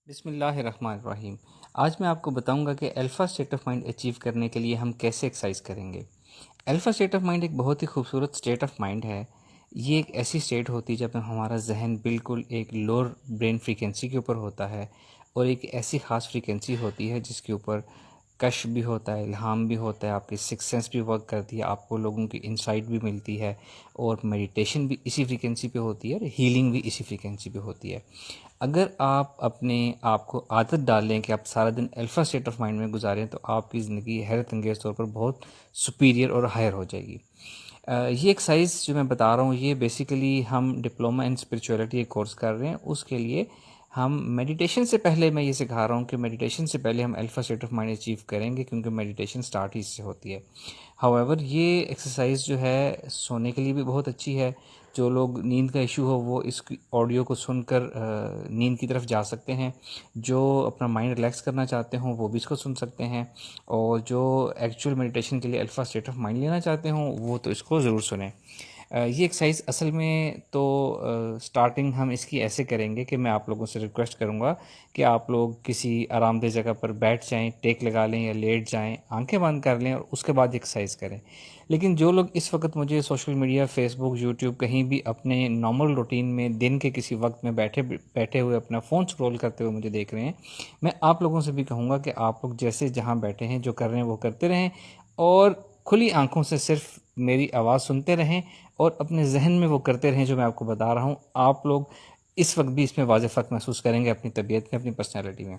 बिस्मिल्लाहिर्रहमानिर्रहीम। आज मैं आपको बताऊंगा कि alpha state of mind achieve करने के लिए हम कैसे एक्सरसाइज करेंगे। अल्फ़ा स्टेट ऑफ माइंड एक बहुत ही खूबसूरत स्टेट ऑफ माइंड है। ये एक ऐसी स्टेट होती है जब हमारा जहन बिल्कुल एक लोअर ब्रेन फ्रीक्वेंसी के ऊपर होता है और एक ऐसी ख़ास फ्रीक्वेंसी होती है जिसके ऊपर कश भी होता है, इल्हाम भी होता है, आपकी सिक्स सेंस भी वर्क करती है, आपको लोगों की इंसाइट भी मिलती है और मेडिटेशन भी इसी फ्रीक्वेंसी पे होती है और हीलिंग भी इसी फ्रीक्वेंसी पे होती है। अगर आप अपने आप को आदत डाल लें कि आप सारा दिन अल्फ़ा स्टेट ऑफ माइंड में गुजारें तो आपकी ज़िंदगी हैरत अंगेज़ तौर पर बहुत सुपीरियर और हायर हो जाएगी। ये एक्सरसाइज जो मैं बता रहा हूँ ये बेसिकली हम डिप्लोमा इन स्पिरिचुअलिटी एक कोर्स कर रहे हैं, उसके लिए हम मेडिटेशन से पहले मैं ये सिखा रहा हूँ कि मेडिटेशन से पहले हम alpha state of mind achieve करेंगे क्योंकि मेडिटेशन स्टार्ट ही इससे होती है। हाउएवर ये एक्सरसाइज जो है सोने के लिए भी बहुत अच्छी है। जो लोग नींद का इशू हो वो इस ऑडियो को सुनकर नींद की तरफ जा सकते हैं। जो अपना माइंड रिलैक्स करना चाहते हों वो भी इसको सुन सकते हैं और जो एक्चुअल मेडिटेशन के लिए अल्फ़ा स्टेट ऑफ माइंड लेना चाहते हों वो तो इसको ज़रूर सुनें। ये एक्सरसाइज असल में तो स्टार्टिंग हम इसकी ऐसे करेंगे कि मैं आप लोगों से रिक्वेस्ट करूँगा कि आप लोग किसी आरामदेह जगह पर बैठ जाएं, टेक लगा लें या लेट जाएं, आंखें बंद कर लें और उसके बाद एक्सरसाइज करें। लेकिन जो लोग इस वक्त मुझे सोशल मीडिया, फेसबुक, यूट्यूब कहीं भी अपने नॉर्मल रूटीन में दिन के किसी वक्त में बैठे बैठे हुए अपना फ़ोन स्क्रॉल करते हुए मुझे देख रहे हैं, मैं आप लोगों से भी कहूँगा कि आप लोग जैसे जहाँ बैठे हैं जो कर रहे हैं वो करते रहें और खुली आंखों से सिर्फ मेरी आवाज़ सुनते रहें और अपने जहन में वो करते रहें जो मैं आपको बता रहा हूँ। आप लोग इस वक्त भी इसमें वाज़ेह फ़र्क महसूस करेंगे अपनी तबीयत में, अपनी पर्सनैलिटी में।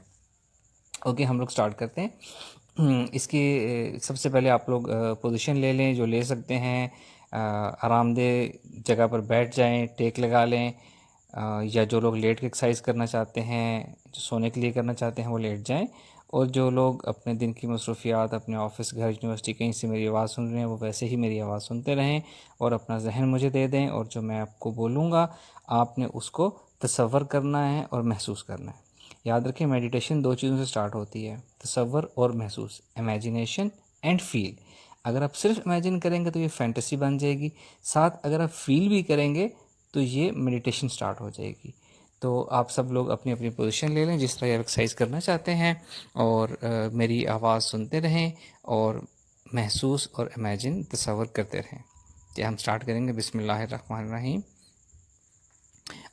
ओके, हम लोग स्टार्ट करते हैं। इसकी सबसे पहले आप लोग पोजीशन ले लें जो ले सकते हैं। आरामदेह जगह पर बैठ जाएं, टेक लगा लें, या जो लोग लेट के एक्सरसाइज करना चाहते हैं, जो सोने के लिए करना चाहते हैं वो लेट जाएं। और जो लोग अपने दिन की मसरूफियात, अपने ऑफिस, घर, यूनिवर्सिटी कहीं से मेरी आवाज़ सुन रहे हैं वो वैसे ही मेरी आवाज़ सुनते रहें और अपना जहन मुझे दे दें और जो मैं आपको बोलूँगा आपने उसको तसव्वुर करना है और महसूस करना है। याद रखें मेडिटेशन दो चीज़ों से स्टार्ट होती है, तसव्वुर और महसूस, इमेजिनेशन एंड फील। अगर आप सिर्फ इमेजिन करेंगे तो ये फैंटेसी बन जाएगी, साथ अगर आप फील भी करेंगे तो ये मेडिटेशन स्टार्ट हो जाएगी। तो आप सब लोग अपनी अपनी पोजीशन ले लें जिस तरह आप एक्सरसाइज करना चाहते हैं और मेरी आवाज़ सुनते रहें और महसूस और इमेजिन तसव्वुर करते रहें। ये हम स्टार्ट करेंगे। बिस्मिल्लाहिर्रहमानिर्रहीम।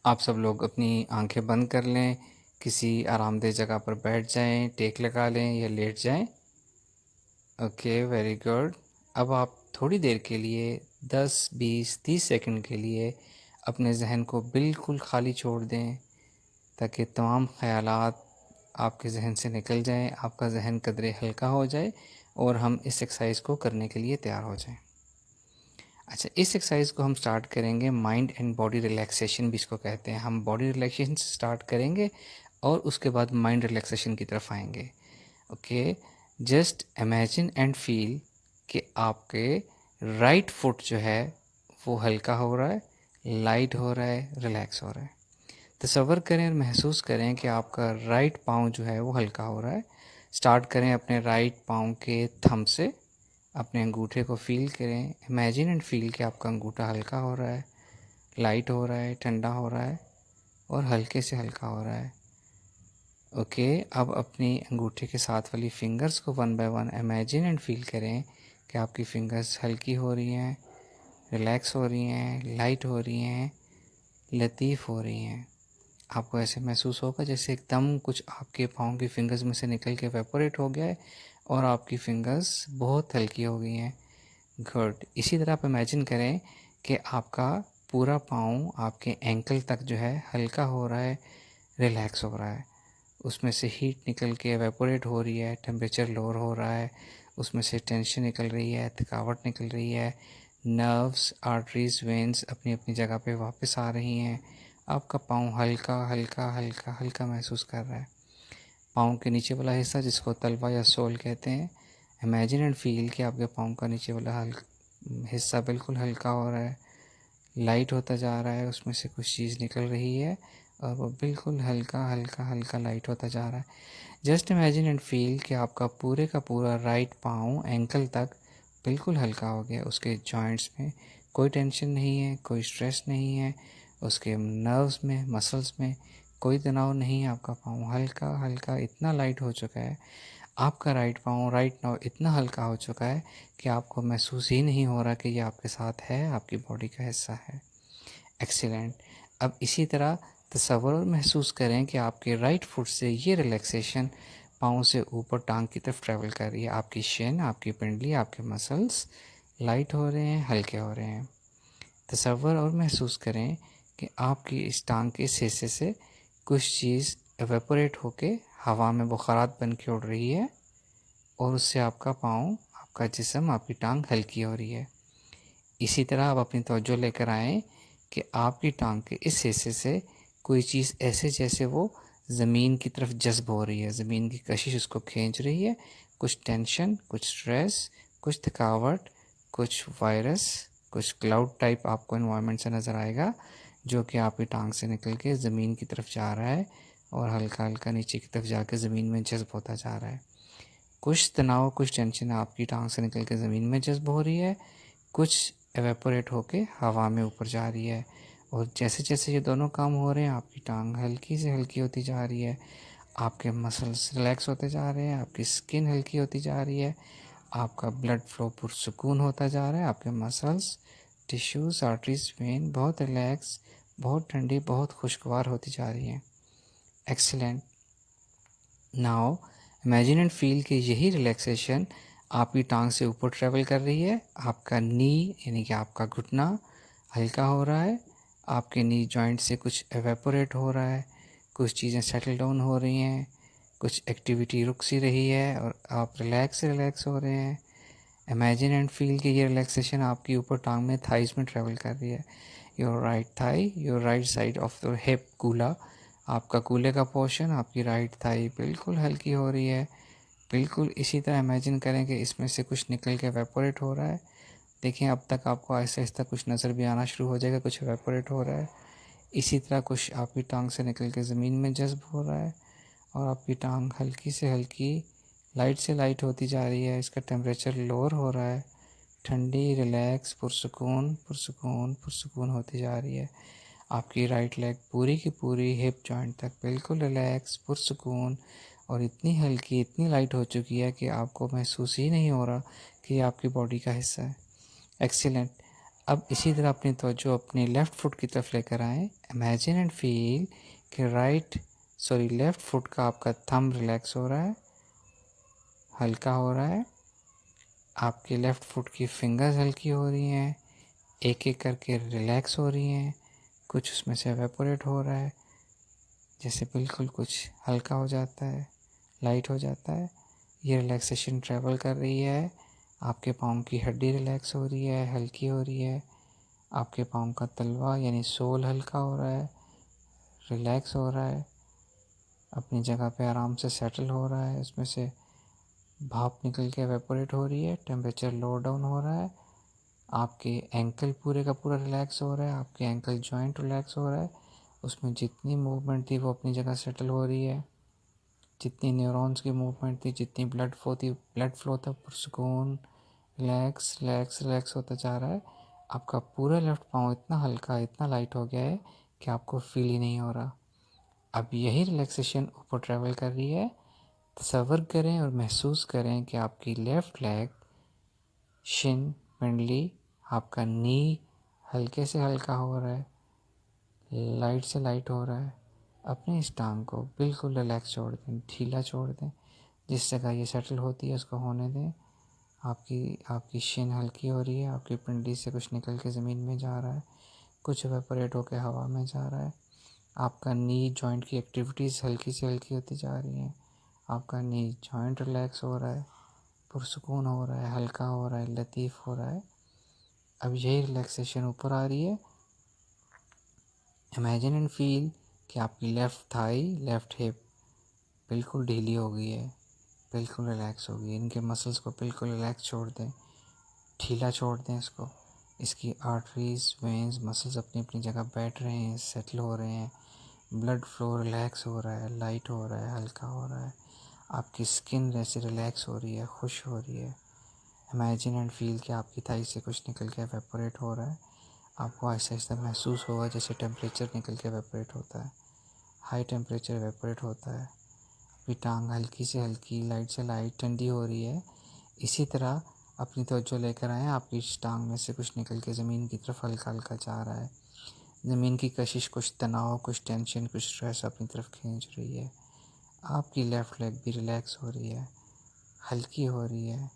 आप सब लोग अपनी आंखें बंद कर लें, किसी आरामदेह जगह पर बैठ जाएं, टेक लगा लें या लेट जाएं। Okay, very good. अब आप थोड़ी देर के लिए 10, 20, 30 सेकंड के लिए अपने जहन को बिल्कुल खाली छोड़ दें ताकि तमाम ख़यालात आपके जहन से निकल जाएं, आपका जहन कदरे हल्का हो जाए और हम इस एक्सरसाइज को करने के लिए तैयार हो जाएं। अच्छा, इस एक्सरसाइज को हम स्टार्ट करेंगे, माइंड एंड बॉडी रिलैक्सेशन भी इसको कहते हैं। हम बॉडी रिलैक्सेशन से स्टार्ट करेंगे और उसके बाद माइंड रिलैक्सेशन की तरफ आएंगे। Okay, just imagine and feel कि आपके राइट फुट जो है वो हल्का हो रहा है, लाइट हो रहा है, रिलैक्स हो रहा है। तसव्वुर करें और महसूस करें कि आपका राइट पाँव जो है वो हल्का हो रहा है। स्टार्ट करें अपने राइट पाँव के थंब से, अपने अंगूठे को फील करें। इमेजिन एंड फील कि आपका अंगूठा हल्का हो रहा है, लाइट हो रहा है, ठंडा हो रहा है और हल्के से हल्का हो रहा है। ओके, अब अपनी अंगूठे के साथ वाली फिंगर्स को one by one imagine and feel करें कि आपकी फिंगर्स हल्की हो रही हैं, रिलैक्स हो रही हैं, लाइट हो रही हैं, लतीफ़ हो रही हैं। आपको ऐसे महसूस होगा जैसे एकदम कुछ आपके पाँव की फिंगर्स में से निकल के वेपोरेट हो गया है और आपकी फिंगर्स बहुत हल्की हो गई हैं। गुड। इसी तरह आप इमेजिन करें कि आपका पूरा पाँव आपके एंकल तक जो है हल्का हो रहा है, रिलैक्स हो रहा है। उसमें से हीट निकल के एवेपोरेट हो रही है, टेम्परेचर लोअर हो रहा है, उसमें से टेंशन निकल रही है, थकावट निकल रही है, नर्व्स, आर्टरीज, वेन्स अपनी अपनी जगह पे वापस आ रही हैं। आपका पाँव हल्का हल्का हल्का हल्का महसूस कर रहा है। पाँव के नीचे वाला हिस्सा जिसको तलवा या सोल कहते हैं, इमेजिन एंड फील कि आपके पाँव का नीचे वाला हिस्सा बिल्कुल हल्का हो रहा है, लाइट होता जा रहा है, उसमें से कुछ चीज़ निकल रही है और वो बिल्कुल हल्का हल्का हल्का लाइट होता जा रहा है। जस्ट इमेजिन एंड फील कि आपका पूरे का पूरा राइट पाँव एंकल तक बिल्कुल हल्का हो गया। उसके जॉइंट्स में कोई टेंशन नहीं है, कोई स्ट्रेस नहीं है, उसके नर्व्स में, मसल्स में कोई तनाव नहीं है, आपका पाँव हल्का हल्का इतना लाइट हो चुका है, आपका राइट पाँव राइट नाउ इतना हल्का हो चुका है कि आपको महसूस ही नहीं हो रहा कि ये आपके साथ है, आपकी बॉडी का हिस्सा है। एक्सीलेंट। अब इसी तरह तसव्वुर और महसूस करें कि आपके राइट फुट से ये रिलैक्सेशन पाँव से ऊपर टांग की तरफ ट्रैवल कर रही है। आपकी शिन, आपकी पिंडली, आपके मसल्स लाइट हो रहे हैं, हल्के हो रहे हैं। तसव्वुर और महसूस करें कि आपकी इस टांग के इस हिस्से से कुछ चीज़ एवेपोरेट होके हवा में बुखारात बन के उड़ रही है और उससे आपका पाँव, आपका जिस्म, आपकी टांग हल्की हो रही है। इसी तरह आप अपनी तवज्जो लेकर आएँ कि आपकी टांग के इस हिस्से से कोई चीज़ ऐसे जैसे वो ज़मीन की तरफ जज़्ब हो रही है, ज़मीन की कशिश उसको खींच रही है। कुछ टेंशन, कुछ स्ट्रेस, कुछ थकावट, कुछ वायरस, कुछ क्लाउड टाइप आपको एनवायरनमेंट से नज़र आएगा जो कि आपकी टांग से निकल के ज़मीन की तरफ जा रहा है और हल्का हल्का नीचे की तरफ जाकर ज़मीन में जज़्ब होता जा रहा है। कुछ तनाव, कुछ टेंशन आपकी टांग से निकल के ज़मीन में जज़्ब हो रही है, कुछ एवेपोरेट होके हवा में ऊपर जा रही है। और जैसे जैसे ये दोनों काम हो रहे हैं आपकी टांग हल्की से हल्की होती जा रही है, आपके मसल्स रिलैक्स होते जा रहे हैं, आपकी स्किन हल्की होती जा रही है, आपका ब्लड फ्लो पुरसुकून होता जा रहा है, आपके मसल्स, टिश्यूज़, आर्टरीज, वेन बहुत रिलैक्स, बहुत ठंडी, बहुत खुशगवार होती जा रही हैं। Excellent. Now imagine and feel कि यही रिलैक्सेशन आपकी टांग से ऊपर ट्रैवल कर रही है। आपका नी यानी कि आपका घुटना हल्का हो रहा है, आपके नी जॉइंट से कुछ एवेपोरेट हो रहा है, कुछ चीज़ें सेटल डाउन हो रही हैं, कुछ एक्टिविटी रुक सी रही है और आप रिलैक्स हो रहे हैं। इमेजिन एंड फील कि ये रिलैक्सेशन आपकी ऊपर टांग में थाइस में ट्रैवल कर रही है। Your right thigh, your right side of the hip कूला, आपका कूले का पोर्शन, आपकी राइट थाई बिल्कुल हल्की हो रही है। बिल्कुल इसी तरह इमेजिन करें कि इसमें से कुछ निकल के एवेपोरेट हो रहा है। देखें अब तक आपको आहिस्ता आहिस्ता कुछ नज़र भी आना शुरू हो जाएगा, कुछ एवेपोरेट हो रहा है। इसी तरह कुछ आपकी टांग से निकल के ज़मीन में जज़्ब हो रहा है और आपकी टांग हल्की से हल्की, लाइट से लाइट होती जा रही है। इसका टेम्परेचर लोअर हो रहा है, ठंडी, रिलैक्स, पुरसुकून पुरसुकून पुरसुकून होती जा रही है। आपकी राइट लेग पूरी की पूरी हिप जॉइंट तक बिल्कुल रिलैक्स, पुरसुकून और इतनी हल्की, इतनी लाइट हो चुकी है कि आपको महसूस ही नहीं हो रहा कि ये आपकी बॉडी का हिस्सा है। एक्सीलेंट। अब इसी तरह अपनी तवज्जो अपनी लेफ़्ट फुट की तरफ लेकर आएँ। इमेजिन एंड फील कि लेफ़्ट फुट का आपका थंब रिलैक्स हो रहा है, हल्का हो रहा है। आपके लेफ़्ट फुट की फिंगर्स हल्की हो रही हैं, एक एक करके रिलैक्स हो रही हैं। कुछ उसमें से एवेपोरेट हो रहा है, जैसे बिल्कुल कुछ हल्का हो जाता है, लाइट हो जाता है। ये रिलैक्सेशन ट्रैवल कर रही है। आपके पाँव की हड्डी रिलैक्स हो रही है, हल्की हो रही है। आपके पाँव का तलवा यानी सोल हल्का हो रहा है, रिलैक्स हो रहा है, अपनी जगह पे आराम से सेटल हो रहा है। उसमें से भाप निकल के एवेपोरेट हो रही है, टेम्परेचर लो डाउन हो रहा है। आपके एंकल पूरे का पूरा रिलैक्स हो रहा है, आपके एंकल जॉइंट रिलैक्स हो रहा है। उसमें जितनी मूवमेंट थी वो अपनी जगह सेटल हो रही है, जितनी न्यूरॉन्स की मूवमेंट थी, जितनी ब्लड फ्लो था पुरसुकून, रिलैक्स रिलैक्स रिलैक्स होता जा रहा है। आपका पूरा लेफ्ट पाँव इतना हल्का, इतना लाइट हो गया है कि आपको फील ही नहीं हो रहा। अब यही रिलैक्सेशन ऊपर ट्रैवल कर रही है। तसव्वुर करें और महसूस करें कि आपकी लेफ़्ट लेग, शिन, पिंडली, आपका नी हल्के से हल्का हो रहा है, लाइट से लाइट हो रहा है। अपनी इस टांग को बिल्कुल रिलैक्स छोड़ दें, ढीला छोड़ दें। जिस जगह ये सेटल होती है उसको होने दें। आपकी शिन हल्की हो रही है, आपकी पिंडली से कुछ निकल के ज़मीन में जा रहा है, कुछ एवेपोरेट होकर हवा में जा रहा है। आपका नी जॉइंट की एक्टिविटीज़ हल्की से हल्की होती जा रही हैं। आपका नी जॉइंट रिलैक्स हो रहा है, पुरसुकून हो रहा है, हल्का हो रहा है, लतीफ़ हो रहा है। अब यही रिलैक्सेशन ऊपर आ रही है। इमेजिन एंड फील कि आपकी लेफ़्ट थाई, लेफ़्ट हिप बिल्कुल ढीली हो गई है, बिल्कुल रिलैक्स हो गई है। इनके मसल्स को बिल्कुल रिलैक्स छोड़ दें, ढीला छोड़ दें इसको। इसकी आर्टरीज, वेन्स, मसल्स अपनी अपनी जगह बैठ रहे हैं, सेटल हो रहे हैं। ब्लड फ्लो रिलैक्स हो रहा है, लाइट हो रहा है, हल्का हो रहा है। आपकी स्किन जैसे रिलैक्स हो रही है, खुश हो रही है। इमेजिन एंड फील कि आपकी थाई से कुछ निकल के एवेपोरेट हो रहा है। आपको आहिस्ता आहिस्ता महसूस होगा जैसे टेम्परेचर निकल के एवेपोरेट होता है। हाई टेम्परेचर एवेपोरेट होता है। अभी टांग हल्की से हल्की, लाइट से लाइट ठंडी हो रही है। इसी तरह अपनी तवज्जो लेकर आएँ, आपकी टांग में से कुछ निकल के ज़मीन की तरफ हल्का हल्का जा रहा है। ज़मीन की कशिश, कुछ तनाव, कुछ टेंशन, कुछ स्ट्रेस अपनी तरफ खींच रही है। आपकी लेफ़्ट लेग भी रिलैक्स हो रही है, हल्की हो रही है,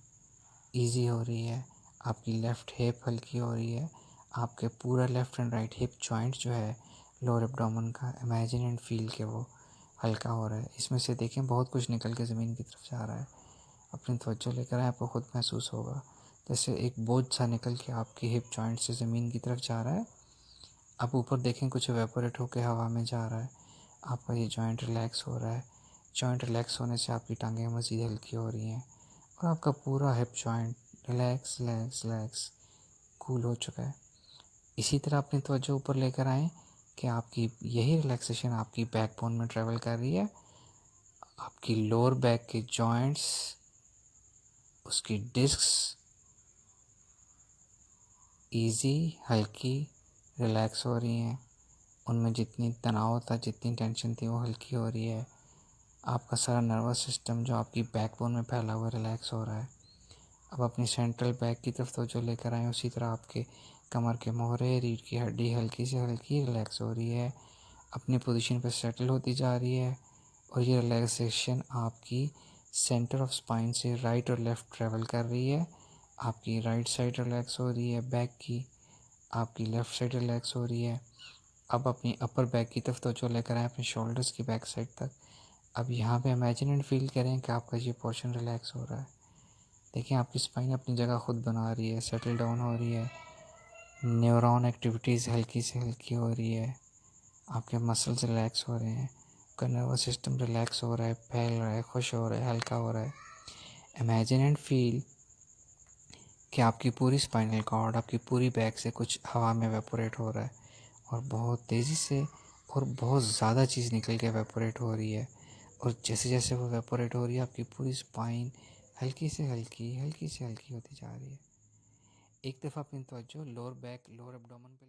इजी हो रही है। आपकी लेफ़्ट हिप हल्की हो रही है। आपके पूरा left and right hip joint जो है लोअर एब्डोमेन का, इमेजिन एंड फील के वो हल्का हो रहा है। इसमें से देखें बहुत कुछ निकल के ज़मीन की तरफ जा रहा है। अपनी तवज्जो लेकर आए, आपको खुद महसूस होगा जैसे एक बोझ सा निकल के आपकी हिप जॉइंट से ज़मीन की तरफ जा रहा है। आप ऊपर देखें, कुछ एवेपोरेट होकर हवा में जा रहा है। आपका ये जॉइंट रिलैक्स हो रहा है। जॉइंट रिलैक्स होने से आपकी टांगें मज़ीद हल्की हो रही हैं और आपका पूरा hip joint relax relax relax cool हो चुका है। इसी तरह अपनी तवज्जो ऊपर लेकर आएँ कि आपकी यही रिलैक्सेशन आपकी बैकबोन में ट्रैवल कर रही है। आपकी लोअर बैक के जॉइंट्स, उसकी डिस्क्स इजी, हल्की, रिलैक्स हो रही हैं। उनमें जितनी तनाव था, जितनी टेंशन थी, वो हल्की हो रही है। आपका सारा नर्वस सिस्टम जो आपकी बैकबोन में फैला हुआ रिलैक्स हो रहा है। अब अपनी सेंट्रल बैक की तरफ तो जो लेकर आए, उसी तरह आपके कमर के मोहरे, रीढ़ की हड्डी हल्की से हल्की रिलैक्स हो रही है, अपनी पोजीशन पर सेटल होती जा रही है। और ये रिलैक्सेशन आपकी सेंटर ऑफ स्पाइन से राइट और लेफ़्ट ट्रैवल कर रही है। आपकी राइट साइड रिलैक्स हो रही है बैक की, आपकी लेफ़्ट साइड रिलैक्स हो रही है। अब अपनी अपर बैक की तरफ तो लेकर आए, अपने शोल्डर्स की बैक साइड तक। अब यहाँ पे इमेजिन एंड फील करें कि आपका ये पोर्शन रिलैक्स हो रहा है। देखिए आपकी स्पाइन अपनी जगह खुद बना रही है, सेटल डाउन हो रही है। न्यूरॉन एक्टिविटीज़ हल्की से हल्की हो रही है। आपके मसल्स रिलैक्स हो रहे हैं। आपका नर्वस सिस्टम रिलैक्स हो रहा है, फैल रहा है, खुश हो रहा है, हल्का हो रहा है। इमेजिन एंड फील कि आपकी पूरी स्पाइनल कॉर्ड, आपकी पूरी बैक से कुछ हवा में वेपोरेट हो रहा है और बहुत तेज़ी से और बहुत ज़्यादा चीज़ निकल के वेपोरेट हो रही है। और जैसे जैसे वो वेपोरेट हो रही है, आपकी पूरी स्पाइन हल्की से हल्की, हल्की से हल्की होती जा रही है। एक दफ़ा अपनी तवज्जो लोअर बैक, लोअर एब्डोमेन पे